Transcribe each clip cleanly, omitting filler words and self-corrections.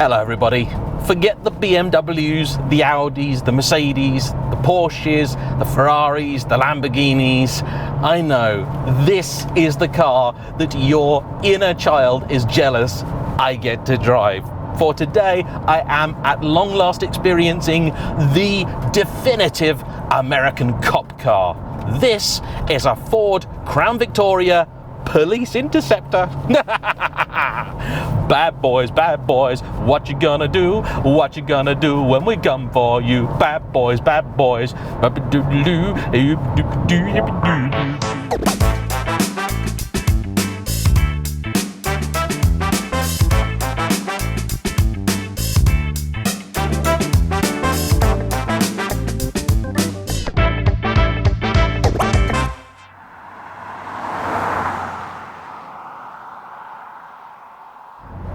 Hello everybody. Forget the BMWs, the Audis, the Mercedes, the Porsches, the Ferraris, the Lamborghinis. I know, this is the car that your inner child is jealous I get to drive. For today, I am at long last experiencing the definitive American cop car. This is a Ford Crown Victoria Police Interceptor. Bad boys, what you gonna do? What you gonna do when we come for you? Bad boys.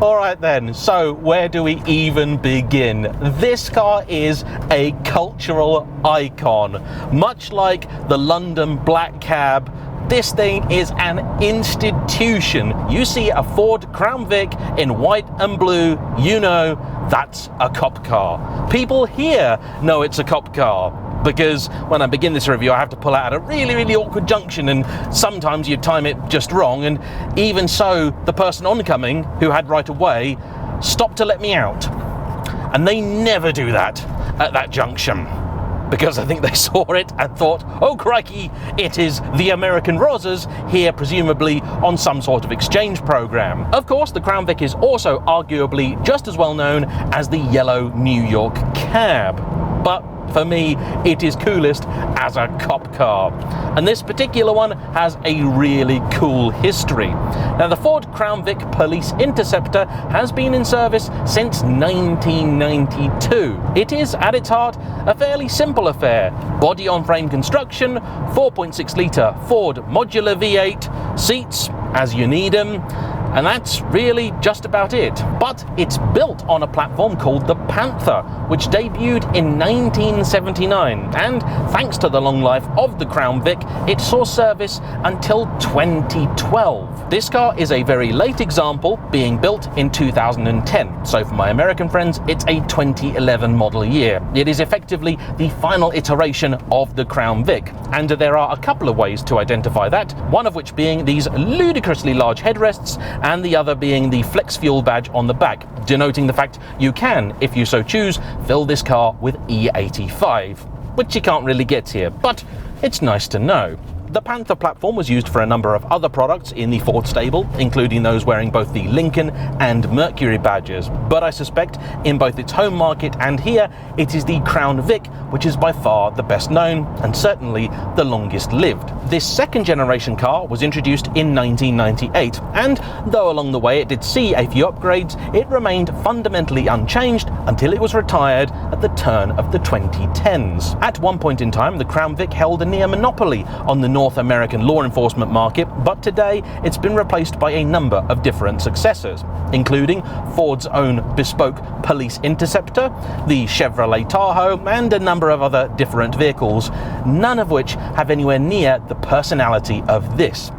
Alright then, so where do we even begin? This car is a cultural icon. Much like the London black cab, this thing is an institution. You see a Ford Crown Vic in white and blue, you know that's a cop car. People here know it's a cop car, because when I begin this review I have to pull out at a really awkward junction, and sometimes you time it just wrong, and even so the person oncoming who had right of way stopped to let me out, and they never do that at that junction, because I think they saw it and thought, oh crikey, it is the American Rosas here, presumably on some sort of exchange program. Of course, the Crown Vic is also arguably just as well known as the yellow New York cab, but for me, it is coolest as a cop car. And this particular one has a really cool history. Now, the Ford Crown Vic Police Interceptor has been in service since 1992. It is, at its heart, a fairly simple affair. Body-on-frame construction, 4.6 litre Ford modular V8, seats as you need them, and that's really just about it. But it's built on a platform called the Panther, which debuted in 1979, and thanks to the long life of the Crown Vic, it saw service until 2012. This car is a very late example, being built in 2010, so for my American friends, it's a 2011 model year. It is effectively the final iteration of the Crown Vic, and there are a couple of ways to identify that, one of which being these ludicrously large headrests, and the other being the Flex Fuel badge on the back, denoting the fact you can, if you so choose, fill this car with E85, which you can't really get here, but it's nice to know. The Panther platform was used for a number of other products in the Ford stable, including those wearing both the Lincoln and Mercury badges, but I suspect in both its home market and here, it is the Crown Vic which is by far the best known and certainly the longest lived. This second generation car was introduced in 1998, and though along the way it did see a few upgrades, it remained fundamentally unchanged until it was retired at the turn of the 2010s. At one point in time, the Crown Vic held a near monopoly on the North American law enforcement market, but today it's been replaced by a number of different successors, including Ford's own bespoke Police Interceptor, the Chevrolet Tahoe, and a number of other different vehicles, none of which have anywhere near the personality of this.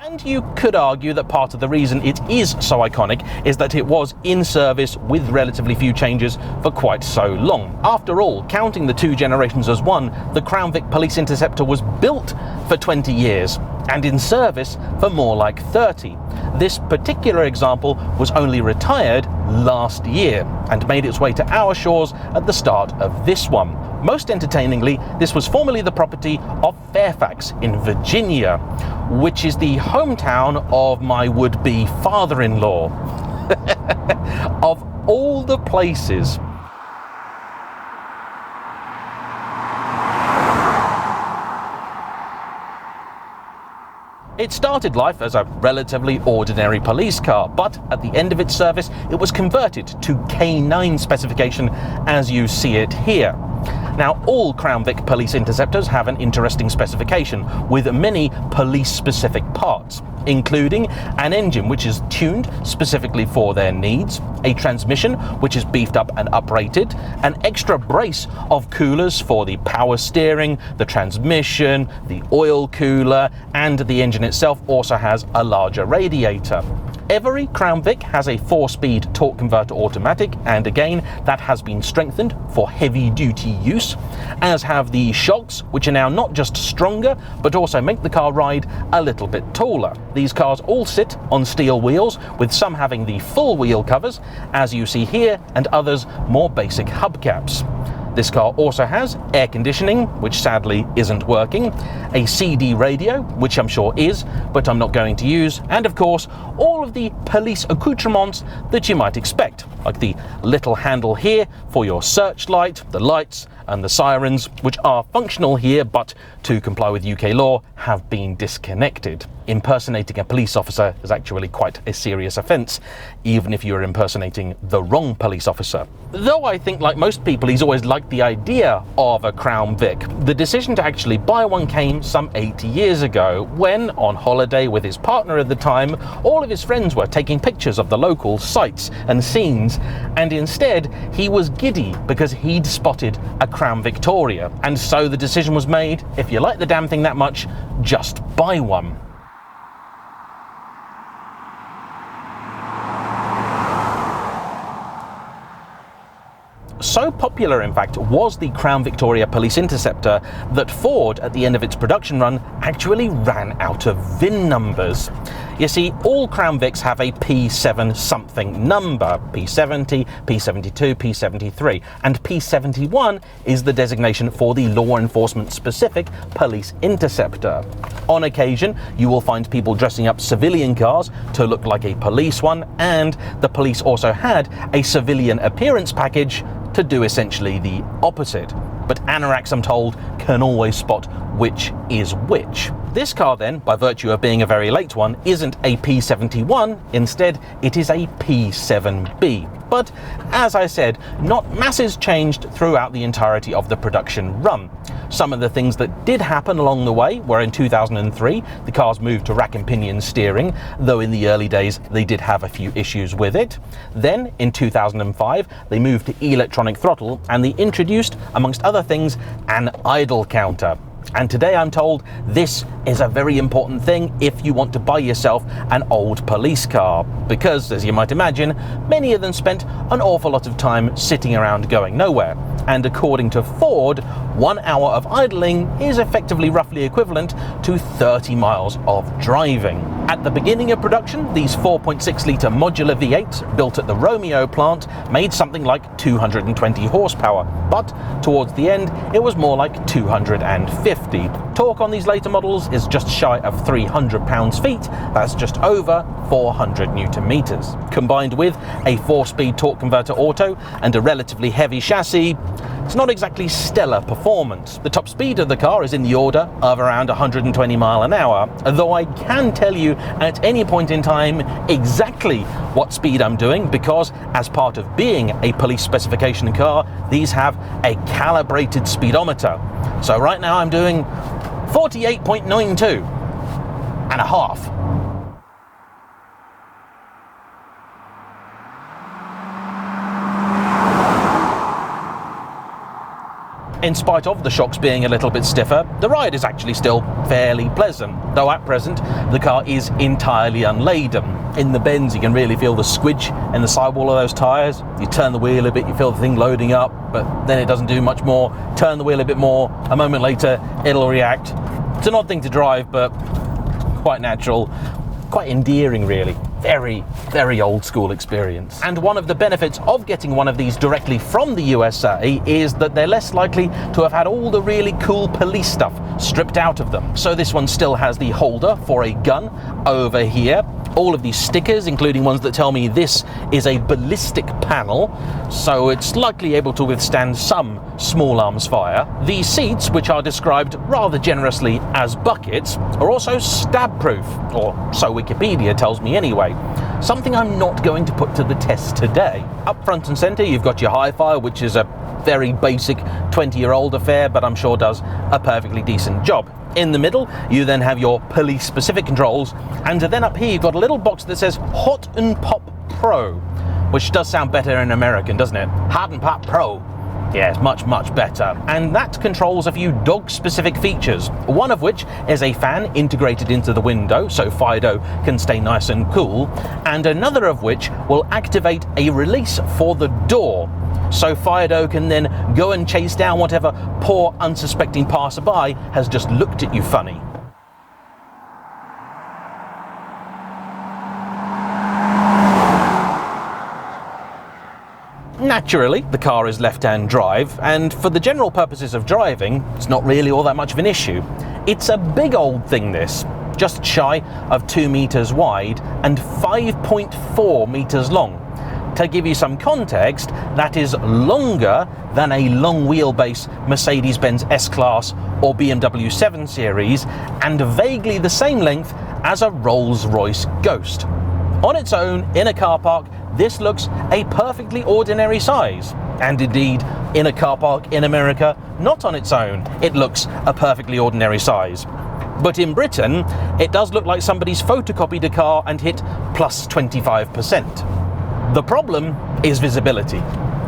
And you could argue that part of the reason it is so iconic is that it was in service with relatively few changes for quite so long. After all, counting the two generations as one, the Crown Vic Police Interceptor was built for 20 years and in service for more like 30. This particular example was only retired last year and made its way to our shores at the start of this one. Most entertainingly, this was formerly the property of Fairfax in Virginia, which is the hometown of my would-be father-in-law. Of all the places. It started life as a relatively ordinary police car, but at the end of its service, it was converted to K9 specification as you see it here. Now, all Crown Vic police interceptors have an interesting specification with many police-specific parts, including an engine which is tuned specifically for their needs, a transmission which is beefed up and uprated, an extra brace of coolers for the power steering, the transmission, the oil cooler, and the engine itself also has a larger radiator. Every Crown Vic has a 4-speed torque converter automatic, and again that has been strengthened for heavy duty use, as have the shocks, which are now not just stronger but also make the car ride a little bit taller. These cars all sit on steel wheels, with some having the full wheel covers as you see here, and others more basic hubcaps. This car also has air conditioning, which sadly isn't working, a CD radio, which I'm sure is, but I'm not going to use, and of course, all of the police accoutrements that you might expect, like the little handle here for your searchlight, the lights, and the sirens, which are functional here, but to comply with UK law, have been disconnected. Impersonating a police officer is actually quite a serious offence, even if you're impersonating the wrong police officer. Though I think, like most people, he's always liked the idea of a Crown Vic. The decision to actually buy one came some 80 years ago, when, on holiday with his partner at the time, all of his friends were taking pictures of the local sights and scenes, and instead he was giddy because he'd spotted a Crown Victoria, and so the decision was made, if you like the damn thing that much, just buy one. So popular, in fact, was the Crown Victoria Police Interceptor that Ford, at the end of its production run, actually ran out of VIN numbers. You see, all Crown Vics have a P7 something number, P70, P72, P73, and P71 is the designation for the law enforcement specific police interceptor. On occasion, you will find people dressing up civilian cars to look like a police one, and the police also had a civilian appearance package to do essentially the opposite. But anoraks, I'm told, can always spot which is which. This car then, by virtue of being a very late one, isn't a P71, instead it is a P7B. But, as I said, not masses changed throughout the entirety of the production run. Some of the things that did happen along the way were in 2003, the cars moved to rack and pinion steering, though in the early days they did have a few issues with it. Then, in 2005, they moved to electronic throttle, and they introduced, amongst other things, an idle counter. And today I'm told this is a very important thing if you want to buy yourself an old police car, because, as you might imagine, many of them spent an awful lot of time sitting around going nowhere. And according to Ford, 1 hour of idling is effectively roughly equivalent to 30 miles of driving. At the beginning of production, these 4.6-litre modular V8s built at the Romeo plant made something like 220 horsepower, but towards the end it was more like 250. Torque on these later models is just shy of 300 pounds-feet, that's just over 400 Newton-meters. Combined with a 4-speed torque converter auto and a relatively heavy chassis, it's not exactly stellar performance. The top speed of the car is in the order of around 120 miles an hour, though I can tell you at any point in time exactly what speed I'm doing, because as part of being a police specification car, these have a calibrated speedometer. So right now I'm doing 48.92 and a half. In spite of the shocks being a little bit stiffer, the ride is actually still fairly pleasant, though at present the car is entirely unladen. In the bends you can really feel the squidge in the sidewall of those tyres. You turn the wheel a bit, you feel the thing loading up, but then it doesn't do much more. Turn the wheel a bit more, a moment later it'll react. It's an odd thing to drive, but quite natural, quite endearing really. Very, very old school experience. And one of the benefits of getting one of these directly from the USA is that they're less likely to have had all the really cool police stuff stripped out of them. So this one still has the holder for a gun over here. All of these stickers, including ones that tell me this is a ballistic panel, so it's likely able to withstand some small arms fire. These seats, which are described rather generously as buckets, are also stab-proof, or so Wikipedia tells me anyway. Something I'm not going to put to the test today. Up front and centre you've got your hi-fi, which is a very basic 20-year-old affair, but I'm sure does a perfectly decent job. In the middle, you then have your police-specific controls, and then up here you've got a little box that says Hot and Pop Pro, which does sound better in American, doesn't it? Hot and Pop Pro. Yeah, it's much, much better. And that controls a few dog-specific features, one of which is a fan integrated into the window so Fido can stay nice and cool, and another of which will activate a release for the door, so Fido can then go and chase down whatever poor unsuspecting passerby has just looked at you funny. Naturally, the car is left-hand drive, and for the general purposes of driving, it's not really all that much of an issue. It's a big old thing, this, just shy of 2 meters wide and 5.4 meters long. To give you some context, that is longer than a long wheelbase Mercedes-Benz S-Class or BMW 7 Series, and vaguely the same length as a Rolls-Royce Ghost. On its own, in a car park, this looks a perfectly ordinary size, and indeed, in a car park in America, not on its own, it looks a perfectly ordinary size. But in Britain, it does look like somebody's photocopied a car and hit plus 25%. The problem is visibility.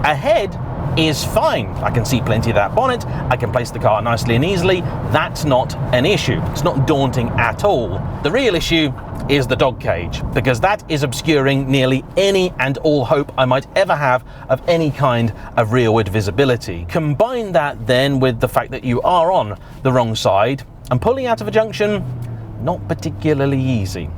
Ahead is fine. I can see plenty of that bonnet, I can place the car nicely and easily. That's not an issue. It's not daunting at all. The real issue is the dog cage, because that is obscuring nearly any and all hope I might ever have of any kind of rearward visibility. Combine that then with the fact that you are on the wrong side, and pulling out of a junction, not particularly easy.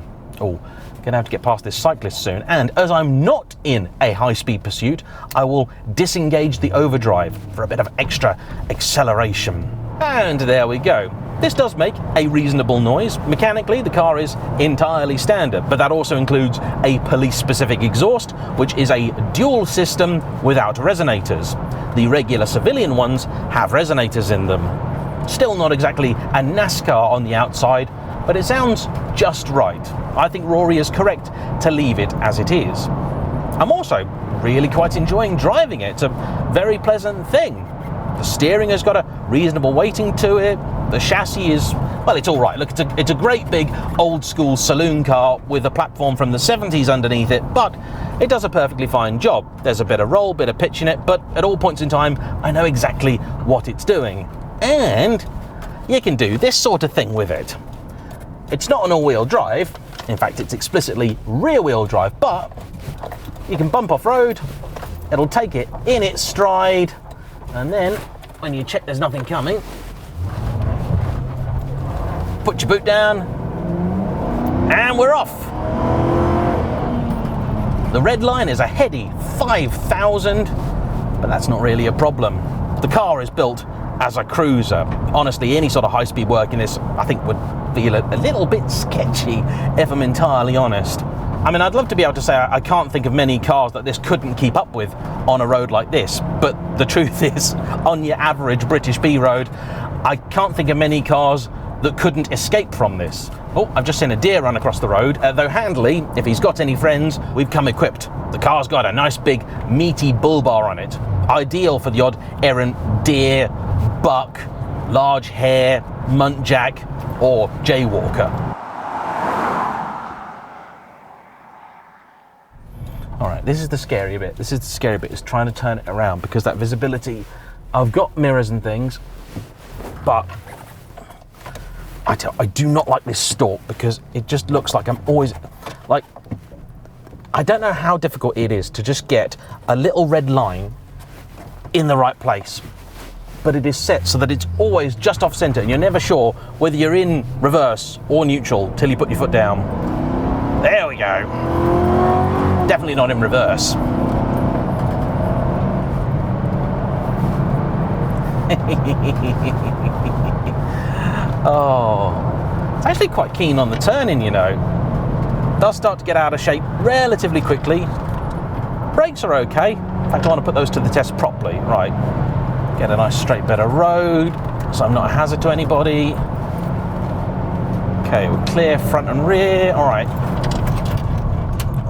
Oh, gonna have to get past this cyclist soon, and as I'm not in a high-speed pursuit, I will disengage the overdrive for a bit of extra acceleration. And there we go. This does make a reasonable noise. Mechanically, the car is entirely standard, but that also includes a police-specific exhaust, which is a dual system without resonators. The regular civilian ones have resonators in them. Still not exactly a NASCAR on the outside, but it sounds just right. I think Rory is correct to leave it as it is. I'm also really quite enjoying driving it. It's a very pleasant thing. The steering has got a reasonable weighting to it. The chassis is, well, it's all right. Look, it's a great big old school saloon car with a platform from the 70s underneath it, but it does a perfectly fine job. There's a bit of roll, bit of pitch in it, but at all points in time, I know exactly what it's doing. And you can do this sort of thing with it. It's not an all-wheel drive. In fact, it's explicitly rear-wheel drive, but you can bump off-road. It'll take it in its stride, and then when you check there's nothing coming, put your boot down, and we're off. The red line is a heady 5,000, but that's not really a problem. The car is built as a cruiser. Honestly, any sort of high-speed work in this, I think, would feel a little bit sketchy, if I'm entirely honest. I mean, I'd love to be able to say I can't think of many cars that this couldn't keep up with on a road like this, but the truth is, on your average British B road, I can't think of many cars that couldn't escape from this. Oh, I've just seen a deer run across the road, though handily, if he's got any friends, we've come equipped. The car's got a nice big meaty bull bar on it, ideal for the odd errant deer, buck, large hare, muntjac, or jaywalker. Alright, this is the scary bit. This is the scary bit, is trying to turn it around, because that visibility, I've got mirrors and things, but I do not like this stalk, because it just looks like I'm always, like, I don't know how difficult it is to just get a little red line in the right place, but it is set so that it's always just off center, and you're never sure whether you're in reverse or neutral till you put your foot down. There we go. Definitely not in reverse. Oh, it's actually quite keen on the turning, you know. Does start to get out of shape relatively quickly. Brakes are okay. In fact, I want to put those to the test properly. Right, get a nice straight bit of road, so I'm not a hazard to anybody. Okay, we're clear front and rear. All right.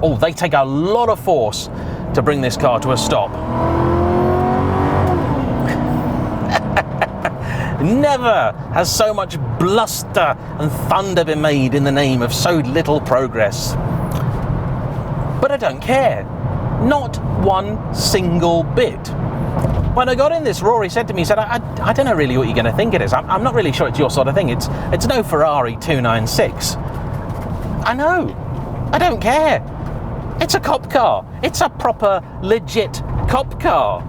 Oh, they take a lot of force to bring this car to a stop. Never has so much bluster and thunder been made in the name of so little progress. But I don't care. Not one single bit. When I got in this, Rory said to me, he said, I don't know really what you're going to think it is. I'm not really sure it's your sort of thing. It's no Ferrari 296. I know. I don't care. It's a cop car. It's a proper, legit cop car.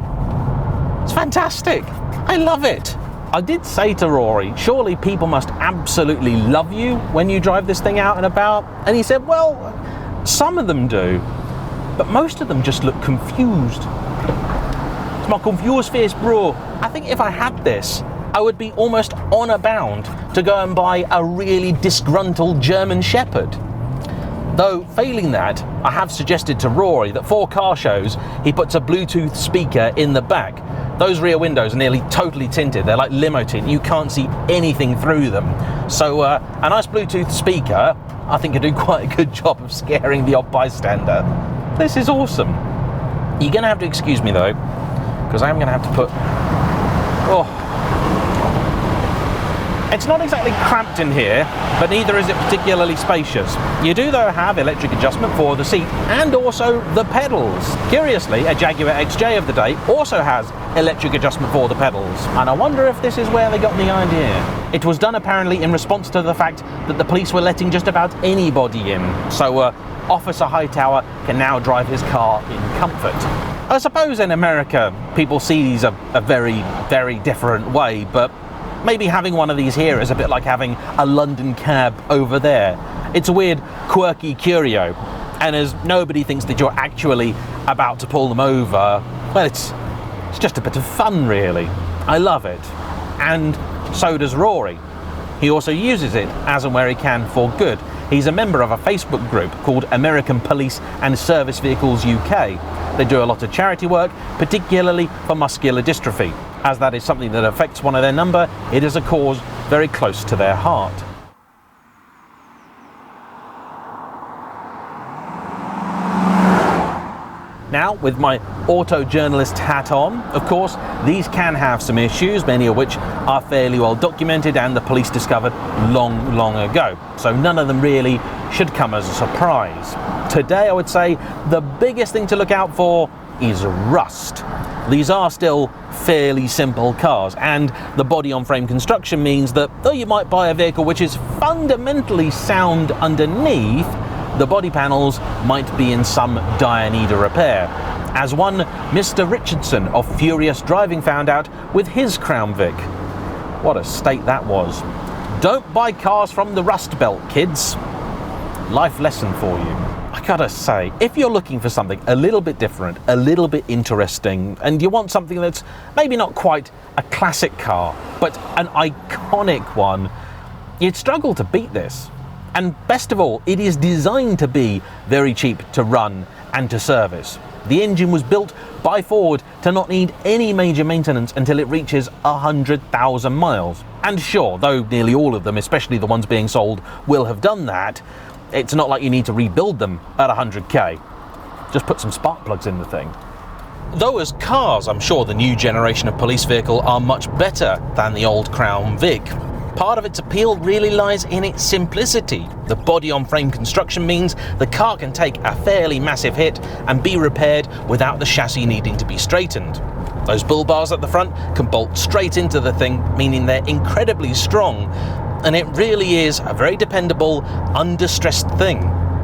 It's fantastic. I love it. I did say to Rory, surely people must absolutely love you when you drive this thing out and about. And he said, well, some of them do, but most of them just look confused. It's my confused face, bro. I think if I had this, I would be almost on a bound to go and buy a really disgruntled German Shepherd. Though, failing that, I have suggested to Rory that for car shows, he puts a Bluetooth speaker in the back. Those rear windows are nearly totally tinted. They're like limo tint. You can't see anything through them. So a nice Bluetooth speaker, I think, could do quite a good job of scaring the odd bystander. This is awesome. You're going to have to excuse me, though, because I am going to have to put... Oh. It's not exactly cramped in here, but neither is it particularly spacious. You do, though, have electric adjustment for the seat and also the pedals. Curiously, a Jaguar XJ of the day also has electric adjustment for the pedals, and I wonder if this is where they got the idea. It was done apparently in response to the fact that the police were letting just about anybody in, so Officer Hightower can now drive his car in comfort. I suppose in America, people see these a very, very different way, but maybe having one of these here is a bit like having a London cab over there. It's a weird, quirky curio, and as nobody thinks that you're actually about to pull them over, well, it's just a bit of fun, really. I love it. And so does Rory. He also uses it as and where he can for good. He's a member of a Facebook group called American Police and Service Vehicles UK. They do a lot of charity work, particularly for muscular dystrophy. As that is something that affects one of their number, it is a cause very close to their heart. Now, with my auto journalist hat on, of course, these can have some issues, many of which are fairly well documented and the police discovered long, long ago. So none of them really should come as a surprise. Today, I would say the biggest thing to look out for is rust. These are still fairly simple cars, and the body-on-frame construction means that though you might buy a vehicle which is fundamentally sound underneath, the body panels might be in some dire need of repair, as one Mr. Richardson of Furious Driving found out with his Crown Vic. What a state that was. Don't buy cars from the Rust Belt, kids. Life lesson for you. I gotta say, if you're looking for something a little bit different, a little bit interesting, and you want something that's maybe not quite a classic car, but an iconic one, you'd struggle to beat this. And best of all, it is designed to be very cheap to run and to service. The engine was built by Ford to not need any major maintenance until it reaches 100,000 miles. And sure, though nearly all of them, especially the ones being sold, will have done that, it's not like you need to rebuild them at 100k. Just put some spark plugs in the thing. Though as cars, I'm sure the new generation of police vehicle are much better than the old Crown Vic. Part of its appeal really lies in its simplicity. The body-on-frame construction means the car can take a fairly massive hit and be repaired without the chassis needing to be straightened. Those bull bars at the front can bolt straight into the thing, meaning they're incredibly strong, and it really is a very dependable, undistressed thing.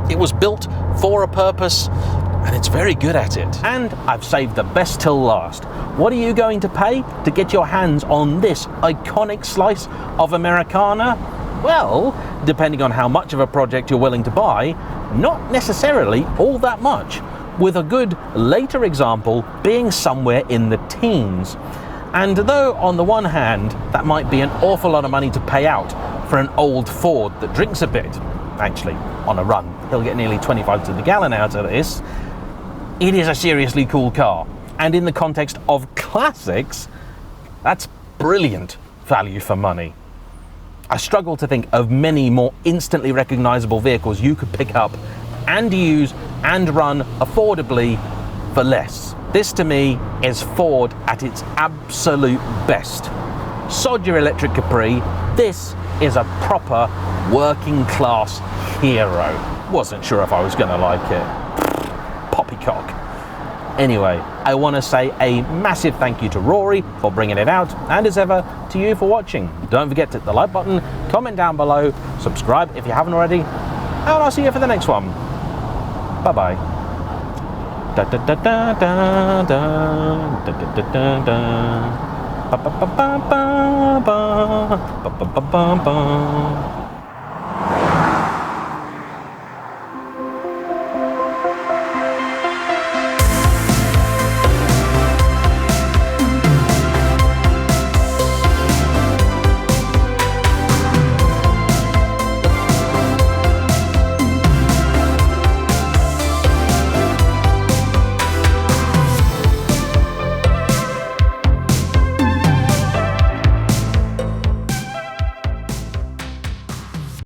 It was built for a purpose, and it's very good at it. And I've saved the best till last. What are you going to pay to get your hands on this iconic slice of Americana? Well, depending on how much of a project you're willing to buy, not necessarily all that much, with a good later example being somewhere in the teens. And though on the one hand, that might be an awful lot of money to pay out for an old Ford that drinks a bit, actually, on a run, he'll get nearly 25 to the gallon out of this, it is a seriously cool car. And in the context of classics, that's brilliant value for money. I struggle to think of many more instantly recognizable vehicles you could pick up and use and run affordably for less. This to me is Ford at its absolute best. Sod your electric Capri. This is a proper working class hero. Wasn't sure if I was going to like it. Poppycock. Anyway, I want to say a massive thank you to Rory for bringing it out, and as ever, to you for watching. Don't forget to hit the like button, comment down below, subscribe if you haven't already, and I'll see you for the next one. Bye bye. Da da da da da da da da da da. Ba ba ba ba ba ba ba ba ba ba ba.